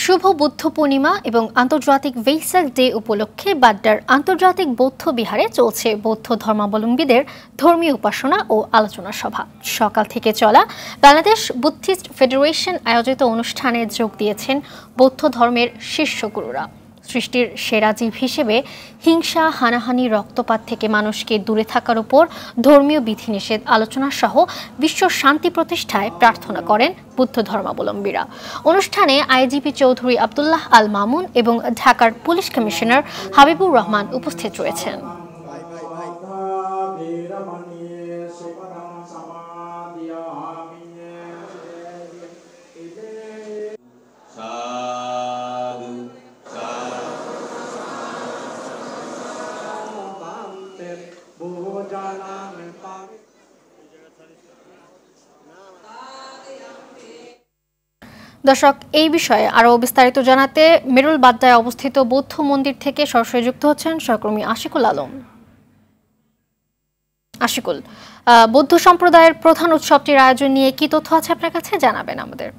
শুভ বুদ্ধ পূর্ণিমা এবং আন্তর্জাতিক ভেসাক ডে উপলক্ষে বাড্ডার আন্তর্জাতিক বৌদ্ধ বিহারে চলছে বৌদ্ধ ধর্মাবলম্বীদের ধর্মীয় উপাসনা ও আলোচনা সভা। সকাল থেকে চলা বাংলাদেশ বুদ্ধিস্ট ফেডারেশন আয়োজিত অনুষ্ঠানে যোগ দিয়েছেন বৌদ্ধ ধর্মের শীর্ষ গুরুরা। সৃষ্টির সেরা জীব হিসেবে হিংসা, হানাহানি, রক্তপাত থেকে মানুষকে দূরে থাকার উপর ধর্মীয় বিধিনিষেধ আলোচনা সহ বিশ্ব শান্তি প্রতিষ্ঠায় প্রার্থনা করেন বুদ্ধ ধর্মাবলম্বীরা। অনুষ্ঠানে আইজিপি চৌধুরী আব্দুল্লাহ আল মামুন এবং ঢাকার পুলিশ কমিশনার হাবিবুর রহমান উপস্থিত রয়েছেন। দর্শক, এই বিষয়ে আরও বিস্তারিত জানাতে মেরুল বাড্ডায় অবস্থিত বৌদ্ধ মন্দির থেকে সরাসরি যুক্ত হচ্ছেন সহকর্মী আশিকুল আলম। আশিকুল, বৌদ্ধ সম্প্রদায়ের প্রধান উৎসবটির আয়োজন নিয়ে কি তথ্য আছে আপনার কাছে, জানাবেন আমাদের।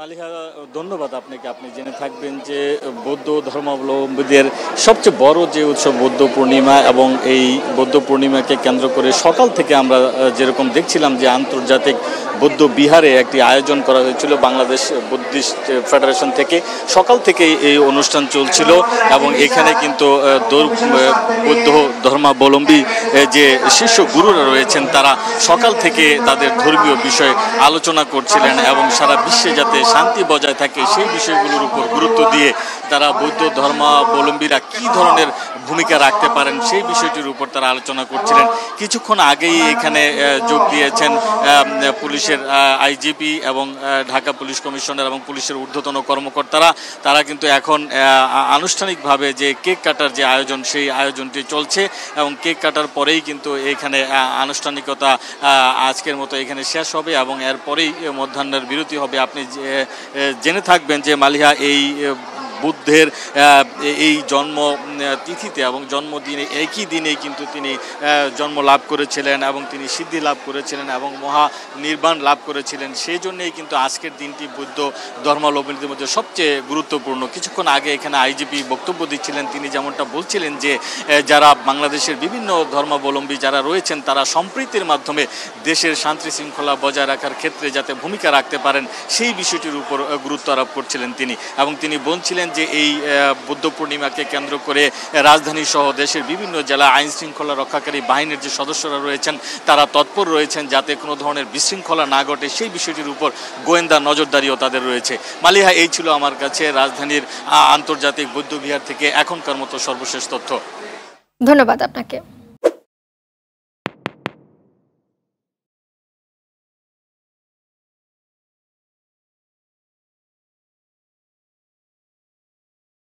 মালিহা, ধন্যবাদ আপনাকে। আপনি জেনে থাকবেন যে বৌদ্ধ ধর্মাবলম্বীদের সবচেয়ে বড় যে উৎসব বৌদ্ধ পূর্ণিমা, এবং এই বৌদ্ধ পূর্ণিমাকে কেন্দ্র করে সকাল থেকে আমরা যেরকম দেখছিলাম যে আন্তর্জাতিক বৌদ্ধ বিহারে একটি আয়োজন করা হয়েছিল বাংলাদেশ বুদ্ধিস্ট ফেডারেশন থেকে। সকাল থেকে এই অনুষ্ঠান চলছিল এবং এখানে কিন্তু বৌদ্ধ ধর্মাবলম্বী যে শীর্ষ গুরুরা রয়েছেন তারা সকাল থেকে তাদের ধর্মীয় বিষয়ে আলোচনা করছিলেন এবং সারা বিশ্বে যাতে শান্তি বজায় থাকে সেই বিষয়গুলোর উপর গুরুত্ব দিয়ে তারা বৌদ্ধ ধর্মাবলম্বীরা কি ধরনের ভূমিকা রাখতে পারেন সেই বিষয়টির উপর তারা আলোচনা করছিলেন। কিছুক্ষণ আগেই এখানে যোগ দিয়েছেন পুলিশের আইজিপি এবং ঢাকা পুলিশ কমিশনার এবং পুলিশের ঊর্ধ্বতন কর্মকর্তারা। তারা কিন্তু এখন আনুষ্ঠানিকভাবে যে কেক কাটার যে আয়োজন সেই আয়োজনটি চলছে এবং কেক কাটার পরেই কিন্তু এখানে আনুষ্ঠানিকতা আজকের মতো এখানে শেষ হবে এবং এরপরেই মধ্যাহ্নের বিরতি হবে। আপনি জেনে থাকবেন যে মালিহা, এই বুদ্ধের এই জন্ম তিথিতে এবং জন্মদিনে একই দিনেই কিন্তু তিনি জন্ম লাভ করেছিলেন এবং তিনি সিদ্ধি লাভ করেছিলেন এবং মহা নির্বাণ লাভ করেছিলেন। সেই জন্যই কিন্তু আজকের দিনটি বৌদ্ধ ধর্মাবলম্বীদের মধ্যে সবচেয়ে গুরুত্বপূর্ণ। কিছুক্ষণ আগে এখানে আইজিপি বক্তব্য দিচ্ছিলেন, তিনি যেমনটা বলছিলেন যে যারা বাংলাদেশের বিভিন্ন ধর্মাবলম্বী যারা রয়েছেন তারা সম্প্রীতির মাধ্যমে দেশের শান্তি শৃঙ্খলা বজায় রাখার ক্ষেত্রে যাতে ভূমিকা রাখতে পারেন সেই বিষয়টির উপর গুরুত্ব আরোপ করছিলেন তিনি। এবং তিনি বলছিলেন যে এই বুদ্ধ পূর্ণিমাকে কেন্দ্র করে রাজধানী সহ দেশের বিভিন্ন জেলা আইন শৃঙ্খলা রক্ষাকারী বাহিনীর যে সদস্যরা রয়েছেন তারা তৎপর রয়েছেন যাতে কোনো ধরনের বিশৃঙ্খলা না ঘটে সেই বিষয়টির উপর গোয়েন্দা নজরদারিও তাদের রয়েছে। মালিহা, এই ছিল আমার কাছে রাজধানীর আন্তর্জাতিক বৌদ্ধ বিহার থেকে এখনকার মতো সর্বশেষ তথ্য। ধন্যবাদ আপনাকে।